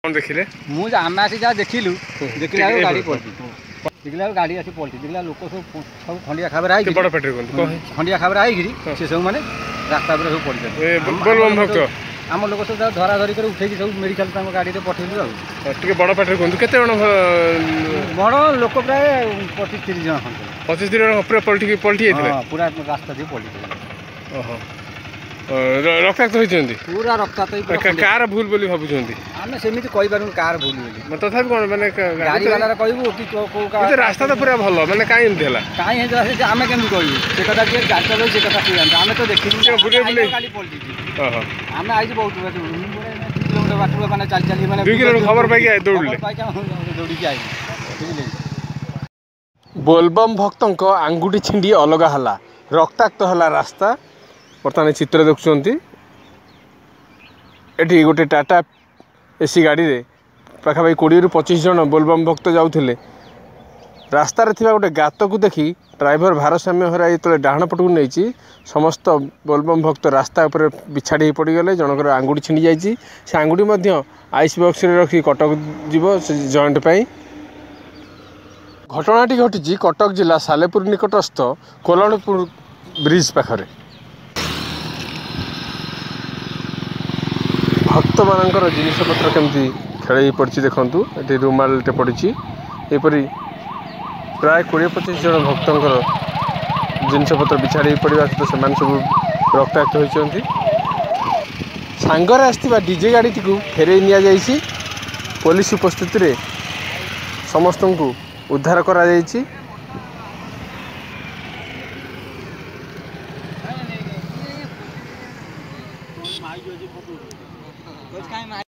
कौन देखिले मुझे आम आसी जहाँ देखिलु देखला गाड़ी पलटी देखला गाड़ी आसी पलटी देखला लोक सब खंडिया खाबर आई बड़ पेट्रे खंडिया खाबर आई से सब माने रास्ता पर सब पड़ी बोलबम भक्त आम लोक सब धरा धरी कर उठे सब मेडिकल गाड़ी में पठेलु टे बड़ पेट्रे कहतु केते जण बड़ लोक प्राय 25-30 जन 25 जण पूरा पलटी पूरा रास्ता से पलटी ओहो रक्ताक्त होइछन्ती पूरा रक्ताक्त कार भूल बोली भाबुछन्ती आमे सेमिति कहि पारुन कार भूल बोली तथापि कोन माने गाड़ी वाला कहबो कि को का रास्ता तो पूरा भलो माने काई एमति हला काई हे आमे केमि कहबो से कथा के गाड़ी चलो से कथा से आमे तो देखिलु बुले बुले गाड़ी पलटी ओहो आमे आइज बहुत बात 2 किलोमीटर बाटू माने चल माने 2 किलोमीटर खबर पाई आइ दौड़ले दौड़ी के आई बुझले बोलबम भक्तंक आंगुठी छिंडी अलगा हला रक्ताक्त हला रास्ता बर्तमान चित्र देखुंत एटी गोटे टाटा एसी गाड़ी रे पाखापाखि 20-25 जन बोलबम भक्त जाऊे रास्तार थिबा गोटे गात को देखी ड्राइवर भारसाम्य हरा जो डाण पटक नहीं समस्त बोलबम भक्त रास्ता उपर बिछाड़ी पड़गले जनकर आंगुठी छिंडी जाइए से आंगुठी आइस बक्स रखी कटक जीव से जॉइंट पाई घटनाटी घटी कटक जिला सालेपुर निकटस्थ कोलणपुर ब्रिज पाखरे भक्त मानकर जिनपतर केमती खेल पड़ी देखूँ ये रुमालटे पड़ी एपरी प्राय 20-25 जन भक्तर जिनपतर बिछाड़ी पड़ा सहित से सब रक्ताक्त होती सांगरे आसथिबा डीजे गाड़ी को फेरई नि पुलिस उपस्थित समस्त को उद्धार करा